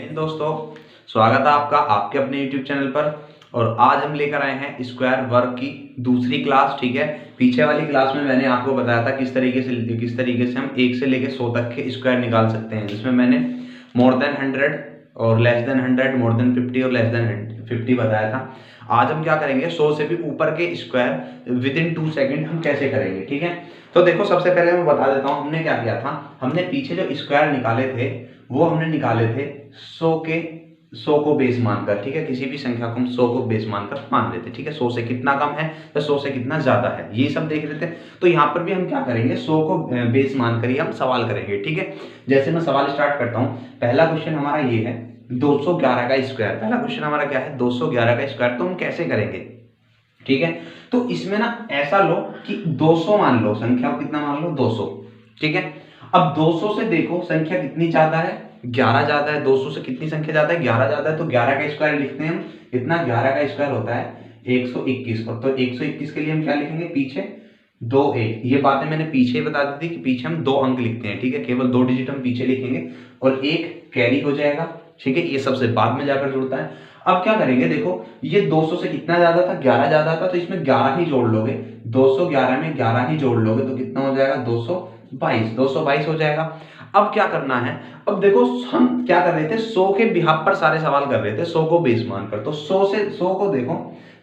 दोस्तों, स्वागत है आपका आपके अपने YouTube चैनल पर। और आज हम लेकर आए हैं स्क्वायर वर्ग की दूसरी क्लास। ठीक है, पीछे वाली क्लास में मैंने आपको बताया था किस तरीके से हम 1 से लेकर 100 तक के स्क्वायर निकाल सकते हैं, जिसमें मैंने मोर देन 100 और लेस देन 100, मोर देन 50 और लेस देन 50 बताया था। आज हम क्या करेंगे, 100 से भी ऊपर के स्क्वायर विद इन 2 सेकेंड हम कैसे करेंगे। ठीक है, तो देखो सबसे पहले मैं बता देता हूँ हमने क्या किया था। हमने पीछे जो स्क्वायर निकाले थे वो हमने निकाले थे 100 को बेस मानकर। ठीक है, किसी भी संख्या को हम 100 को बेस मानकर मान लेते। ठीक है, 100 से कितना कम है या 100 से कितना ज्यादा है, ये सब देख लेते हैं। तो यहाँ पर भी हम क्या करेंगे, 100 को बेस मानकर ही हम सवाल करेंगे। ठीक है, जैसे मैं सवाल स्टार्ट करता हूँ। पहला क्वेश्चन हमारा ये है 211 का स्क्वायर। पहला क्वेश्चन हमारा क्या है, 211 का स्क्वायर। तो हम कैसे करेंगे, ठीक है, तो इसमें ना ऐसा लो कि 200 मान लो, संख्या को कितना मान लो, 200। ठीक है, अब 200 से देखो संख्या कितनी ज्यादा है, 11 ज्यादा है। 200 से कितनी संख्या ज्यादा है, 11 ज्यादा है। तो 11 का स्क्वायर लिखते हैं हम। इतना 11 का स्क्वायर होता है 121। और तो 121 के लिए हम क्या लिखेंगे, पीछे 2 1। ये बातें मैंने पीछे ही बता दी थी कि पीछे हम 2 अंक लिखते हैं। ठीक है, केवल 2 डिजिट हम पीछे लिखेंगे और 1 कैरी हो जाएगा। ठीक है, ये सबसे बाद में जाकर जुड़ता है। अब क्या करेंगे, देखो ये 200 से कितना ज्यादा था, 11 ज्यादा था। तो इसमें 11 ही जोड़ लोगे, 211 में 11 ही जोड़ लोगे तो कितना हो जाएगा, 222 हो जाएगा। अब क्या करना है, अब देखो हम क्या कर रहे थे, 100 के बिहाफ पर सारे सवाल कर रहे थे, 100 को बेस मानकर। तो 100 से 100 को देखो,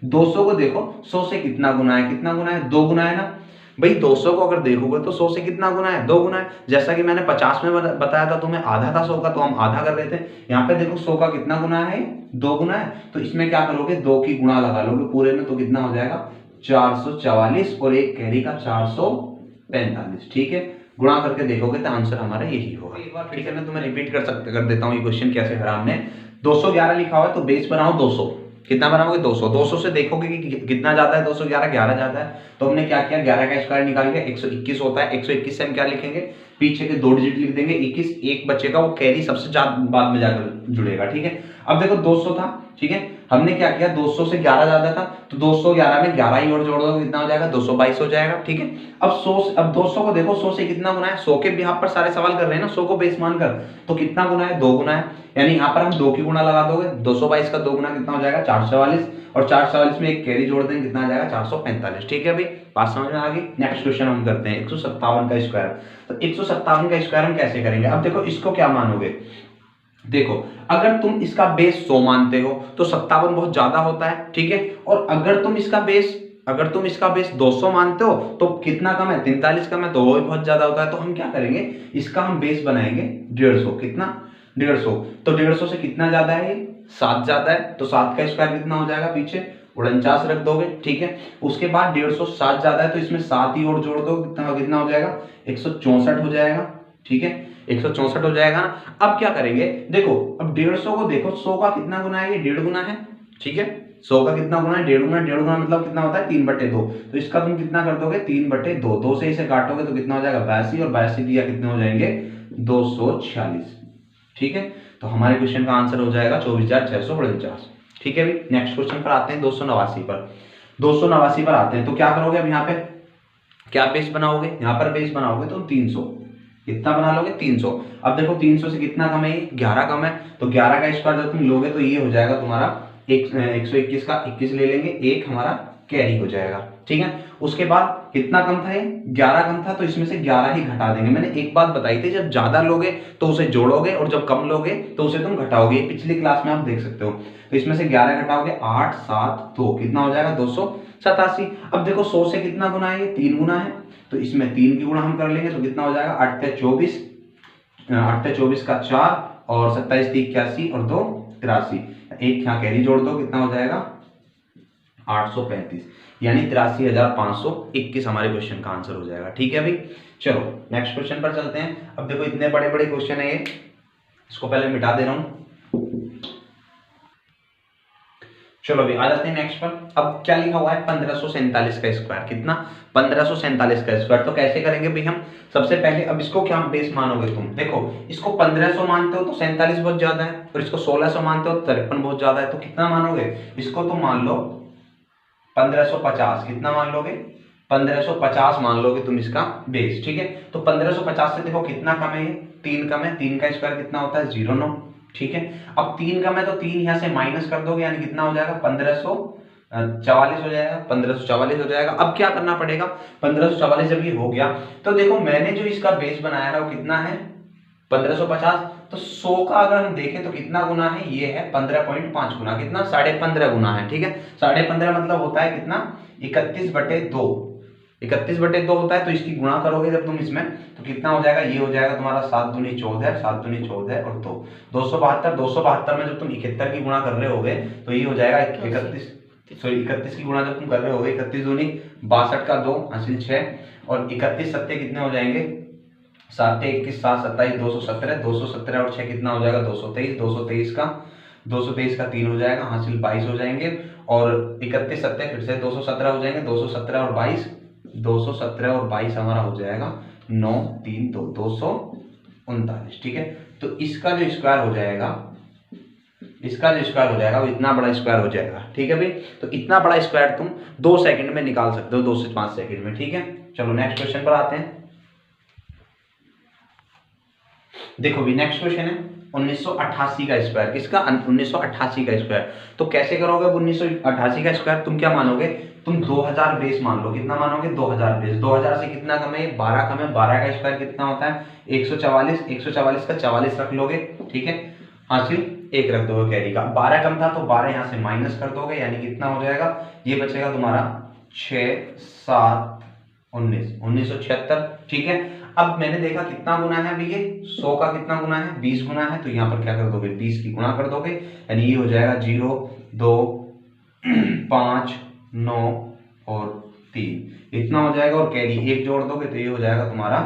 200 को देखो, 100 से कितना गुना है, 2 गुना है ना भाई। 200 को अगर देखोगे तो 100 से कितना गुना है, 2 गुना है। जैसा कि मैंने 50 में बताया था तुम्हें, आधा था 100 का, तो हम आधा कर रहे थे। यहाँ पे देखो 100 का कितना गुना है, 2 गुना है। तो इसमें क्या करोगे, 2 की गुणा लगा लोगे पूरे में, तो कितना हो जाएगा 444 और एक कैरी का 445। ठीक है, गुणा करके देखोगे तो आंसर हमारा यही होगा। एक बार फिर से मैं तुम्हें रिपीट कर देता हूँ ये क्वेश्चन कैसे करा हमने। 211 लिखा हुआ है तो बेस बनाओ 200। कितना बनाओगे, 200। 200 से देखोगे कि कितना ज्यादा है, 211, 11 ज्यादा है। तो हमने क्या किया, 11 का स्क्वायर निकाल के 121 होता है। 121 से हम क्या लिखेंगे, पीछे के 2 डिजिट लिख देंगे, 21 एक बचेगा, वो कैरी सबसे बाद में जाकर जुड़ेगा। ठीक है, अब देखो 200 था। ठीक है, हमने क्या किया, 200 से 11 ज्यादा था तो 211 में 11 ही और जोड़ दो, कितना हो जाएगा, 222 हो जाएगा। ठीक है, अब 200 को देखो, 100 से कितना गुना है, 100 के बिहाफ पर सारे सवाल कर रहे हैं ना, 100 को बेस मानकर। तो कितना गुना है, 2 गुना है। यानी यहाँ पर हम 2 की गुणा लगा दोगे, 222 का 2 गुना कितना हो जाएगा, 444। और 444 में एक कैरी जोड़ देंगे, कितना आ जाएगा, 445। ठीक है भाई, बात समझ में आ गई। नेक्स्ट क्वेश्चन हम करते हैं 157 का स्क्वायर। तो 157 का स्क्वायर हम कैसे करेंगे, अब देखो इसको क्या मानोगे। देखो अगर तुम इसका बेस 100 मानते हो तो 57 बहुत ज्यादा होता है। ठीक है, और अगर तुम इसका बेस 200 मानते हो तो कितना कम है, 43 कम है, तो वो भी बहुत ज्यादा होता है। तो हम क्या करेंगे, इसका हम बेस बनाएंगे 150। कितना, 150। तो 150 से कितना ज्यादा है, ये 7 ज्यादा है। तो 7 का स्क्वायर कितना हो जाएगा, पीछे 49 रख दोगे। ठीक है, उसके बाद 150 7 ज्यादा है तो इसमें 7 ही और जोड़ दो, कितना हो जाएगा, 164 हो जाएगा। ठीक है, 164 हो जाएगा ना। अब क्या करेंगे, देखो अब 150 को देखो, 100 का कितना गुना है, ये 1.5 गुना है। ठीक है, 100 का कितना गुना है, 1.5 गुना। 1.5 गुना मतलब कितना होता है, 3/2। तो इसका तुम कितना कर दोगे, 3/2। 2 से इसे काटोगे तो कितना हो जाएगा, 82। और 82 दिया कितने हो जाएंगे, 246। ठीक है, तो हमारे क्वेश्चन का आंसर हो जाएगा 24,649। ठीक है भाई, नेक्स्ट क्वेश्चन पर आते हैं 289 पर। 289 पर आते हैं तो क्या करोगे, अब यहाँ पे क्या बेस बनाओगे, यहाँ पर बेस बनाओगे तो 300। कितना बना लोगे, 300। अब देखो 300 से कितना कम है, 11 कम है। तो 11 का स्क्वायर जब तुम लोगे तो ये हो जाएगा तुम्हारा 121 का 21 ले लेंगे, एक हमारा कैरी हो जाएगा। ठीक है, उसके बाद कितना कम था, ये 11 कम था। तो इसमें से 11 ही घटा देंगे। मैंने एक बात बताई थी, जब ज्यादा लोगे तो उसे जोड़ोगे और जब कम लोगे तो उसे तुम घटाओगे। पिछली क्लास में आप देख सकते हो। तो इसमें से 11 घटाओगे, 8 7 2, कितना हो जाएगा, 287। अब देखो 100 से कितना गुना है, ये 3 गुना है। तो इसमें 3 की गुणा हम कर लेंगे तो कितना हो जाएगा, 8 24, 8 24 का 4 और 27 81 और 2 83। एक यहाँ कैरी जोड़ दो, कितना हो जाएगा, 835। यानी 83,521 हमारे क्वेश्चन का आंसर हो जाएगा। ठीक है भाई, चलो नेक्स्ट क्वेश्चन पर चलते हैं। अब देखो इतने बड़े बड़े क्वेश्चन है ये, इसको पहले मिटा दे रहा हूं। चलो अभी आ जाते हैं नेक्स्ट पर। अब क्या लिखा हुआ है, 1547 का स्क्वायर। कितना, 1547 का स्क्वायर। तो कैसे करेंगे भाई हम, सबसे पहले अब इसको क्या बेस मानोगे तुम, देखो इसको 1500 मानते हो तो 47 बहुत ज्यादा है, और इसको 1600 मानते हो तो 53 बहुत ज्यादा है। तो कितना मानोगे, इसको तुम मान लो 1550। कितना मान लोगे, 1550 मान लोगे तुम इसका बेस। ठीक है, तो 1550 से देखो कितना कम है, ये 3 कम है। 3 का स्क्वायर कितना होता है, 09। ठीक है। अब 3 का मैं तो 3 यहाँ से माइनस कर दोगे यानी कितना हो जाएगा 1544 हो जाएगा, 1544 हो जाएगा। अब क्या करना पड़ेगा, 1544 जब ये हो गया तो देखो मैंने जो इसका बेस बनाया है वो कितना है 1550, तो 100 का अगर हम देखें तो कितना गुना है, ये है 15.5 गुना, कितना 15.5 गुना है। ठीक है, 15.5 मतलब होता है कितना 31/2, 31/2 होता है। तो इसकी गुणा करोगे जब तुम इसमें तो कितना हो जाएगा, ये हो जाएगा तुम्हारा 7 दूनी 14, 7 दूनी 14 और 2 272, 272 में जब तुम 71 की गुणा कर रहे होगे तो ये हो जाएगा 31, सॉरी 31 की गुणा जब तुम कर रहे होगे 31 दूनी 62 का 2 हासिल 6 और 31 सत्ते कितने हो जाएंगे 7 21 7 27 217, 217 और 6 कितना हो जाएगा 223, 223 का 3 हो जाएगा हासिल 22 हो जाएंगे और 31 सत्ते फिर से 217 हो जाएंगे, 217 और 22, 217 और 22 हमारा हो जाएगा 9 3 2 239। ठीक है, तो इसका जो स्क्वायर हो जाएगा, इसका जो स्क्वायर हो जाएगा वो इतना बड़ा स्क्वायर हो जाएगा। ठीक है भाई, तो इतना बड़ा स्क्वायर तुम 2 सेकंड में निकाल सकते हो, 2 से 5 सेकंड में। ठीक है, चलो नेक्स्ट क्वेश्चन पर आते हैं। देखो भी नेक्स्ट क्वेश्चन है 1988 का स्क्वायर, किसका 1988 का स्क्वायर। तो कैसे करोगे 1988 का स्क्वायर, तुम क्या मानोगे, तुम 2000 बेस मान लो, कितना मानोगे 2000 बेस, 2000 से कितना कम है 12 कम है, 12 का स्क्वायर कितना होता है 144, 144 का 44 रख लोगे। ठीक है, हासिल 1 रख दोगे कैरी का, 12 कम था तो 12 यहाँ से माइनस कर दोगे यानी कितना हो जाएगा, ये बचेगा तुम्हारा 6 7 19 1976। ठीक है, अब मैंने देखा कितना गुना है अभी ये 100 का कितना गुना है 20 गुना है, तो यहाँ पर क्या कर दोगे 20 की गुणा कर दोगे यानी ये हो जाएगा 0 2 5 9 और 3 इतना हो जाएगा और कैरी 1 जोड़ दोगे तो ये हो जाएगा तुम्हारा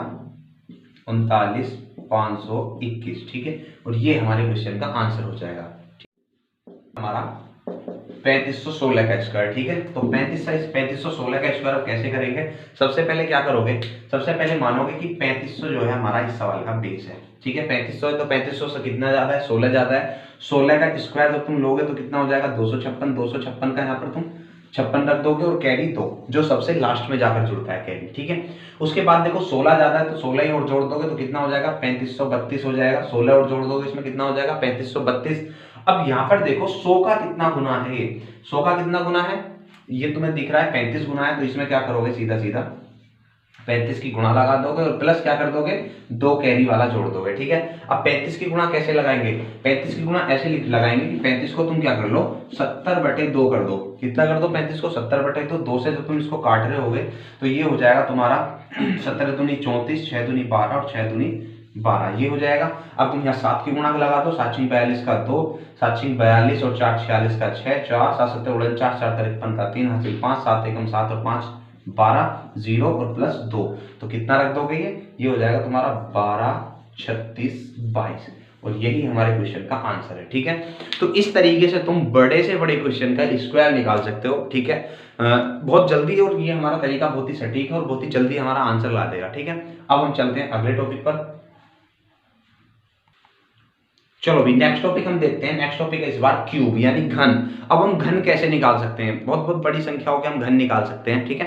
39,521। ठीक है, और ये हमारे क्वेश्चन का आंसर हो जाएगा हमारा 3516 का स्क्वायर। ठीक है, तो 3516 का स्क्वायर अब कैसे करेंगे, सबसे पहले क्या करोगे, सबसे पहले मानोगे कि 3500 जो है हमारा इस सवाल का बेस है। ठीक है, 3500 है तो 3500 से कितना ज्यादा है 16 ज्यादा है, 16 का स्क्वायर जब तुम लोगे तो कितना हो जाएगा 256, 256 का यहाँ पर तुम 56 रख दोगे और कैरी 2 जो सबसे लास्ट में जाकर जुड़ता है कैरी। ठीक है, उसके बाद देखो 16 ज्यादा है तो 16 ही और जोड़ दोगे तो कितना हो जाएगा 3532 हो जाएगा, 16 और जोड़ दोगे इसमें कितना हो जाएगा 3532। अब यहाँ पर देखो 100 का कितना गुना है, ये 100 का कितना गुना है, ये तुम्हें दिख रहा है 35 गुना है, तो इसमें क्या करोगे सीधा सीधा 35 की गुणा लगा दोगे और प्लस क्या कर दोगे 2 कैरी वाला जोड़ दोगे। ठीक है, अब 35 की गुणा कैसे लगाएंगे, 35 की गुणा ऐसे लगाएंगे कि 35 को तुम क्या कर लो 70/2 कर दो, कितना कर दो 35 को 70/2, 2 से जब तुम इसको काट रहे होगे तो ये हो जाएगा तुम्हारा 17 दूनी 34, 6 दूनी 12 और 6 दूनी 12 ये हो जाएगा। अब तुम यहाँ 7 की गुणा लगा दो, 7 42 का 2, 7 42 और 4 46 का 6, 4 7 7 49, 4 53 का 3 हासिल 5, 7 एकम 7 और 5 12, 0 और प्लस 2 तो कितना रख दोगे, ये हो जाएगा तुम्हारा 12 36 22 और यही हमारे क्वेश्चन का आंसर है। ठीक है, तो इस तरीके से तुम बड़े से बड़े क्वेश्चन का स्क्वायर निकाल सकते हो। ठीक है, बहुत जल्दी, और ये हमारा तरीका बहुत ही सटीक है और बहुत ही जल्दी हमारा आंसर ला देगा। ठीक है, अब हम चलते हैं अगले टॉपिक पर। चलो भी नेक्स्ट टॉपिक हम देखते हैं। नेक्स्ट टॉपिक है इस बार क्यूब यानी घन। अब हम घन कैसे निकाल सकते हैं, बहुत बहुत बड़ी संख्याओं के हम घन निकाल सकते हैं। ठीक है,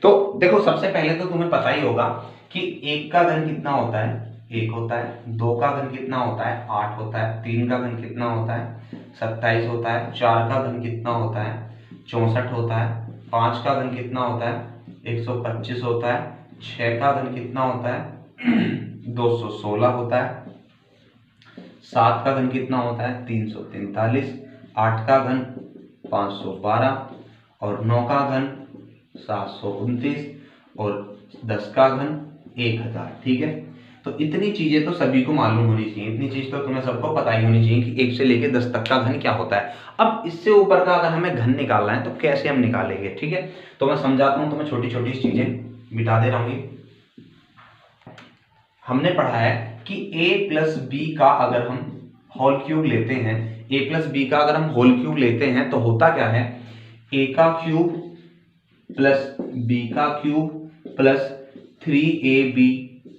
तो देखो सबसे पहले तो तुम्हें पता ही होगा कि 1 का घन कितना होता है 1 होता है, 2 का घन कितना होता है 8 होता है, 3 का घन कितना होता है 27 होता है, 4 का घन कितना होता है 64 होता है, 5 का घन कितना होता है 125 होता है, 6 का घन कितना होता है 216 होता है, 7 का घन कितना होता है 343, 8 का घन 512 और 9 का घन 729 और 10 का घन 1000। ठीक है, तो इतनी चीजें तो सभी को मालूम होनी चाहिए, इतनी चीज तो तुम्हें सबको पता ही होनी चाहिए कि 1 से लेके 10 तक का घन क्या होता है। अब इससे ऊपर का अगर हमें घन निकालना है तो कैसे हम निकालेंगे। ठीक है, तो मैं समझाता हूं तुम्हें, छोटी छोटी चीजें मिटा दे रहा हूँ। हमने पढ़ा है कि a प्लस बी का अगर हम होल क्यूब लेते हैं, a प्लस बी का अगर हम होल क्यूब लेते हैं तो होता क्या है a का क्यूब प्लस b का cube plus 3ab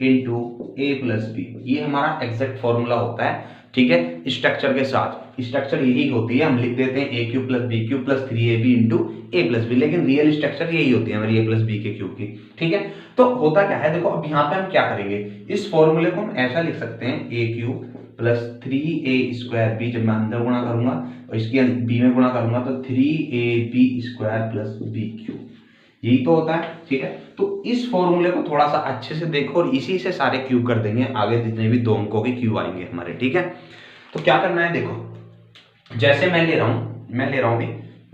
into a plus B, ये हमारा एग्जैक्ट फॉर्मूला होता है। ठीक है, स्ट्रक्चर के साथ, स्ट्रक्चर यही होती है, हम लिख देते हैं a cube plus b cube plus 3ab into a plus B, लेकिन रियल स्ट्रक्चर यही होती है हमारी a प्लस बी के क्यूब की। ठीक है, तो होता क्या है देखो, अब यहाँ पे हम क्या करेंगे, इस फॉर्मूले को हम ऐसा लिख सकते हैं a क्यूब प्लस 3a² जब मैं अंदर गुणा करूंगा और इसके b में गुणा करूंगा तो 3ab² प्लस b³, यही तो होता है। ठीक है, तो इस फॉर्मूले को थोड़ा सा अच्छे से देखो और इसी से सारे क्यूब कर देंगे आगे जितने भी 2 अंकों के क्यूब आएंगे हमारे। ठीक है, तो क्या करना है, देखो जैसे मैं ले रहा हूं भी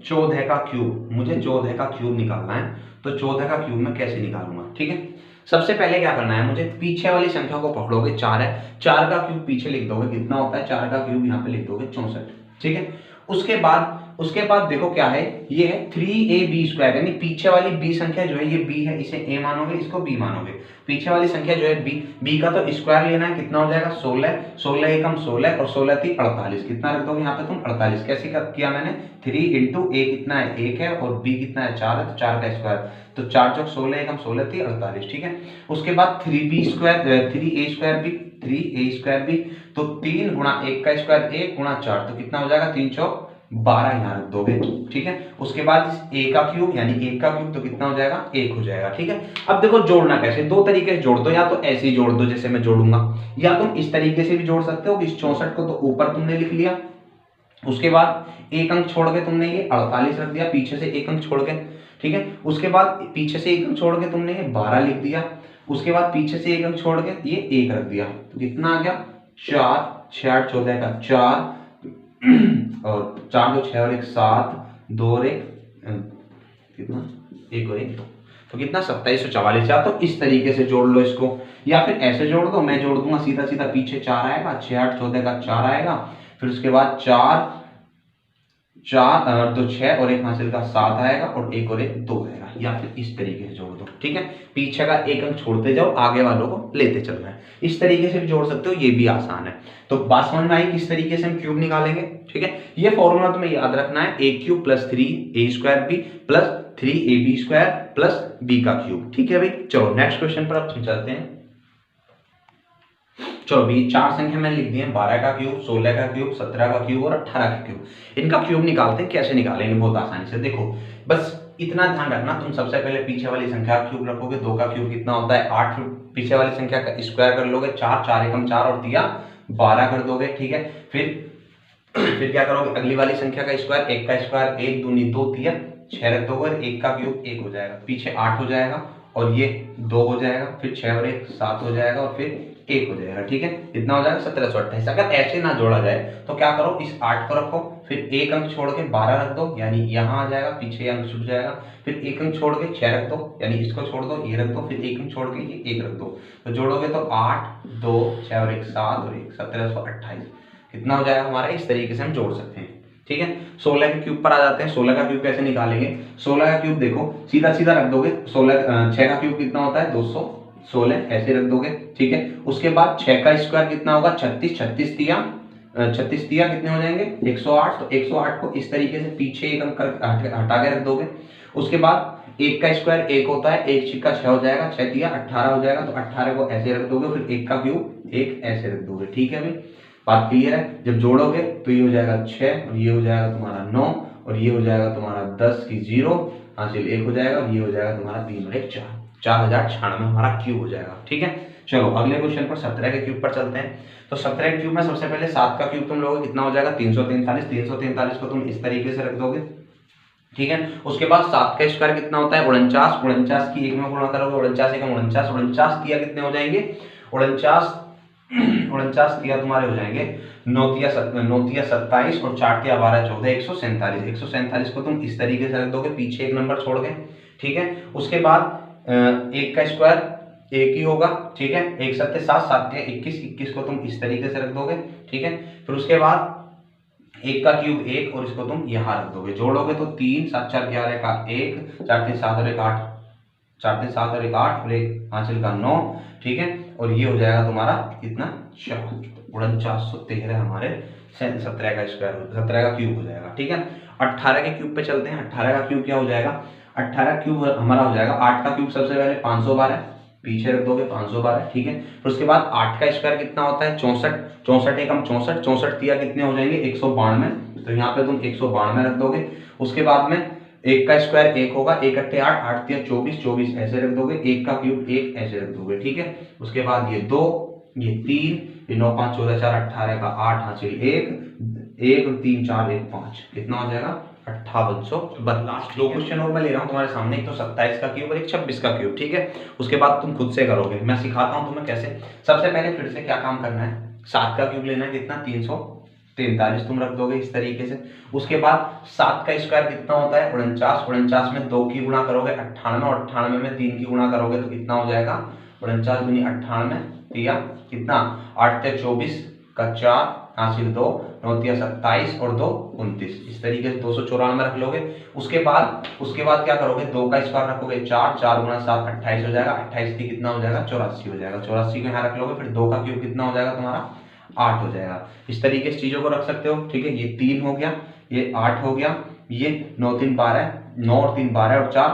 14 का क्यूब, मुझे 14 का क्यूब निकालना है, तो 14 का क्यूब मैं कैसे निकालूंगा। ठीक है, सबसे पहले क्या करना है, मुझे पीछे वाली संख्या को पकड़ोगे, 4 है, 4 का क्यूब पीछे लिख दोगे, कितना होता है 4 का क्यूब, यहाँ पे लिख दोगे 64। ठीक है, उसके बाद देखो क्या है, ये है 3ab², यानी पीछे वाली b संख्या जो है ये b है, इसे a मानोगे, इसको b मानोगे। पीछे वाली संख्या जो है b का तो स्क्वायर लेना है, कितना हो जाएगा 16, 16 एकम 16 और 16 थी 48, कितना रख दोगे यहाँ पे तुम 48। कैसे किया मैंने, 3 इंटू a कितना है 1 है और b कितना है 4 है, तो 4 का स्क्वायर, तो 4 चौक 16 एकम 16 थी 48। ठीक है, उसके बाद 3a² भी, तो 3 गुणा 1 का स्क्वायर 1 गुणा 4, तो कितना हो जाएगा 3 चौक 12 यहाँ रख दोगे। ठीक है, उसके बाद a का क्यूब यानी 1 का क्यूब, तो कितना हो जाएगा 1 हो जाएगा। ठीक है, अब देखो जोड़ना कैसे, 2 तरीके से जोड़ दो, या तो ऐसे ही जोड़ दो जैसे मैं जोड़ूंगा, या तुम इस तरीके से भी जोड़ सकते हो। इस 64 को तो ऊपर तुमने लिख लिया, उसके बाद एक अंक छोड़ के तुमने ये 48 रख दिया, पीछे से एक अंक छोड़ के। ठीक है, उसके बाद पीछे से एक अंक छोड़ के तुमने ये 12 लिख दिया, उसके बाद पीछे से एक अंक छोड़ के ये 1 रख दिया, तो कितना आ गया 4, 6 14 का 4 और 4 2 6 और 1 7, 2 और 1 कितना 1 और 1 2, तो कितना 2744। या तो इस तरीके से जोड़ लो इसको, या फिर ऐसे जोड़ दो, मैं जोड़ दूंगा सीधा सीधा, पीछे 4 आएगा, 6 8 14 का 4 आएगा, फिर उसके बाद 4 4 तो 6 और 1 हासिल का 7 आएगा और 1 और 1 2 आएगा, या फिर इस तरीके से जोड़ दो। ठीक है, पीछे का एक अंक छोड़ते जाओ, आगे वालों को लेते चलना है, इस तरीके से भी जोड़ सकते हो, ये भी आसान है। तो बात समझ में आई किस तरीके से हम क्यूब निकालेंगे। ठीक है, ये फॉर्मूला तुम्हें याद रखना है, a³ plus 3a² plus 3ab² plus b का क्यूब। ठीक है भाई, चलो नेक्स्ट क्वेश्चन पर अब चलते हैं। चलो भी 4 संख्या मैंने लिख दी है, 12 का क्यूब, 16 का क्यूब, 17 का क्यूब और 18 का क्यूब। इनका क्यूब निकालते हैं, कैसे निकालेंगे बहुत आसानी से। देखो बस इतना ध्यान रखना, तुम सबसे पहले पीछे वाली संख्या का क्यूब रखोगे, 2 का क्यूब कितना होता है 8, पीछे वाली संख्या का स्क्वायर कर लोगे, 4 4 एकम 4 और दिया 12 कर दोगे। ठीक है, फिर क्या करोगे, अगली वाली संख्या का स्क्वायर, 1 का स्क्वायर 1 दूनी 2 दिया 6 रख दोगे, 1 का क्यूब 1 हो जाएगा, पीछे 8 हो जाएगा और ये 2 हो जाएगा, फिर 6 और 1 7 हो जाएगा और फिर 1 हो जाएगा। ठीक है, इतना हो जाएगा 1728। अगर ऐसे ना जोड़ा जाए तो क्या करो, इस 8 को रखो, फिर एक अंक छोड़ के 12 रख दो, यानी यहाँ आ जाएगा, पीछे अंक छूट जाएगा, फिर एक अंक छोड़ के 6 रख दो, यानी इसको छोड़ दो, ये रख दो, फिर एक अंक छोड़ के ये 1 रख दो, तो जोड़ोगे तो 8 2 6 और 1 7 और 1 1728 कितना हो जाएगा हमारा। इस तरीके से हम जोड़ सकते हैं। ठीक है, 16 के क्यूब पर आ जाते हैं। 16 का क्यूब कैसे निकालेंगे, 16 का क्यूब देखो सीधा सीधा रख दोगे, 6 का क्यूब कितना होता है 216, ऐसे रख दोगे। ठीक है, उसके बाद 6 का स्क्वायर कितना होगा 36, 36 दिया कितने हो जाएंगे 108, तो 108 को इस तरीके से पीछे एक अंक हटा के रख दोगे। उसके बाद 1 का स्क्वायर 1 होता है, 1 6 का 6 हो जाएगा, 6 दिया 18 हो जाएगा, तो 18 को ऐसे रख दोगे, फिर 1 का क्यूब 1 ऐसे रख दोगे। ठीक है भाई, बात क्लियर है। जब जोड़ोगे तो ये हो जाएगा 6 और ये हो जाएगा तुम्हारा 9 और ये हो जाएगा तुम्हारा 10 की 0 हासिल 1 हो जाएगा और ये हो जाएगा तुम्हारा 3 और 1 4, 4096 हमारा क्यूब हो जाएगा। ठीक है, चलो अगले क्वेश्चन पर 17 के क्यूब पर चलते हैं। तो 17 के क्यूब में सबसे पहले 7 का क्यूब तुम लोगे, कितना हो जाएगा 343, 343 को तुम इस तरीके से रख दोगे। ठीक है, उसके बाद 7 का स्क्वायर कितना होता है 49, 49 की 1 में गुणा करोगे, 49 1 49, 49 दिया कितने हो जाएंगे 49 दिया तुम्हारे हो जाएंगे 9 तिया 27 और 4 तिया 12 14 147, 147 को तुम इस तरीके से रख दोगे, पीछे एक नंबर छोड़ के। ठीक है, उसके बाद 1 का स्क्वायर 1 ही होगा। ठीक है, 1 7 7 7 21, 21 को तुम इस तरीके से रख दोगे। ठीक है, फिर उसके बाद 1 का क्यूब 1 और इसको तुम यहाँ रख दोगे, जोड़ोगे तो 3 7 4 11 का 1 4 3 7 और 1 8, 4 3 7 और 1 8 और 1 हासिल का 9। ठीक है, और ये हो जाएगा तुम्हारा कितना 4913 हमारे 17 का स्क्वायर 17 का क्यूब हो जाएगा। ठीक है, 18 के क्यूब पे चलते हैं। 18 का क्यूब क्या हो जाएगा, 18 क्यूब हमारा हो जाएगा 8 का क्यूब सबसे पहले 512, पीछे रख दोगे 512। ठीक है, फिर उसके बाद 8 का स्क्वायर कितना होता है 64, 64 एकम 64, 64 दिया कितने हो जाएंगे 192, तो यहाँ पे तुम 192 रख दोगे। उसके बाद में 1 का स्क्वायर 1 होगा, 1 8 8 8 तिया 24, 24 ऐसे रख दोगे, 1 का क्यूब 1 ऐसे रख दोगे। ठीक है, उसके बाद ये 2 ये 3 ये 9 5 14 4 18 का 8 हासिल 1 और 3 4 1 5 कितना हो जाएगा 5832। दो क्वेश्चन और मैं ले रहा हूँ तुम्हारे सामने, एक तो 27 का क्यूब और एक 26 का क्यूब, ठीक है। उसके बाद तुम खुद से करोगे, मैं सिखाता हूँ तुम्हें कैसे। सबसे पहले फिर से क्या काम करना है, 7 का क्यूब लेना है, कितना 343 तुम रख दोगे इस तरीके से। उसके बाद 7 का स्क्वायर कितना होता है 49, 49 में 2 की गुणा करोगे 98, और 98 में 3 की गुणा करोगे तो कितना हो जाएगा 49 दूनी 98 या कितना 8 से 24 का 4 हासिल 2 9 3 27 और 2 29, इस तरीके से 294 रख लोगे। उसके बाद क्या करोगे, 2 का स्क्वायर रखोगे 4, 4 गुणा 7 28 हो जाएगा, 28 की कितना हो जाएगा 84 हो जाएगा, 84 को यहाँ रख लोगे। फिर 2 का क्यूब कितना हो जाएगा तुम्हारा 8 हो जाएगा। इस तरीके से चीजों को रख सकते हो, ठीक है। ये 3 हो गया, ये 8 हो गया, ये 9 3 12, 9 और 3 12 और 4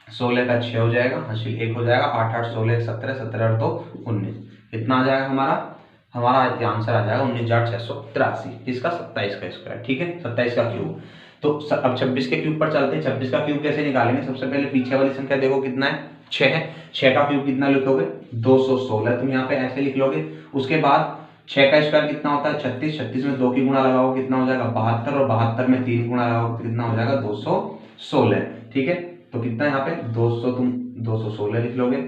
16 का 6 हो जाएगा, हासिल 1 हो जाएगा, 8 8 16 17, 17 और 2 19, कितना आ जाएगा हमारा आंसर आ जाएगा 19,683, इसका 27 का स्क्वायर, ठीक है, 27 का क्यूब। तो अब 26 के क्यूब पर चलते हैं। 26 का क्यूब कैसे निकालेंगे, सबसे पहले पीछे वाली संख्या देखो कितना है 6 है, 6 का क्यूब कितना लिखोगे 216, तुम यहाँ पे ऐसे लिख लोगे। उसके बाद 6 का स्क्वायर कितना होता है 36, 36 में 2 की गुणा लगाओ कितना हो जाएगा 72, और 72 में 3 गुणा लगाओ कितना हो जाएगा 216, ठीक है। तो कितना यहाँ पे 200, तुम 216 लिख लोगे।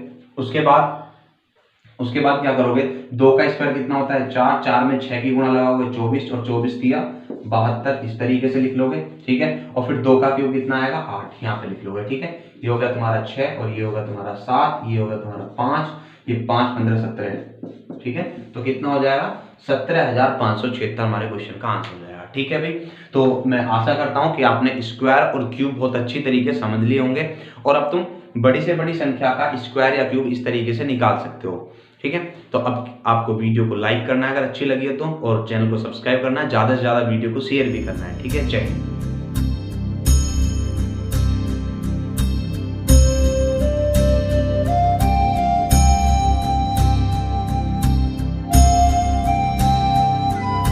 उसके बाद क्या करोगे, 2 का स्क्वायर कितना होता है 4, 4 में 6 की गुणा लगाओगे 24, और 24 दिया 72, इस तरीके से लिख लोगे, ठीक है। और फिर 2 का क्यूब कितना आएगा 8, यहाँ पे लिख लोगे, ठीक है। ये हो गया तुम्हारा 6, और ये होगा तुम्हारा 7, ये होगा तुम्हारा 5, ये 5 15 17, ठीक है। तो कितना हो जाएगा 17,576 हमारे क्वेश्चन का आंसर हो जाएगा, ठीक है भाई। तो मैं आशा करता हूं कि आपने स्क्वायर और क्यूब बहुत अच्छी तरीके से समझ लिए होंगे, और अब तुम बड़ी से बड़ी संख्या का स्क्वायर या क्यूब इस तरीके से निकाल सकते हो, ठीक है। तो अब आपको वीडियो को लाइक करना है अगर अच्छी लगी है तो, और चैनल को सब्सक्राइब करना है, ज्यादा से ज्यादा वीडियो को शेयर भी करना है, ठीक है। जय हिंद।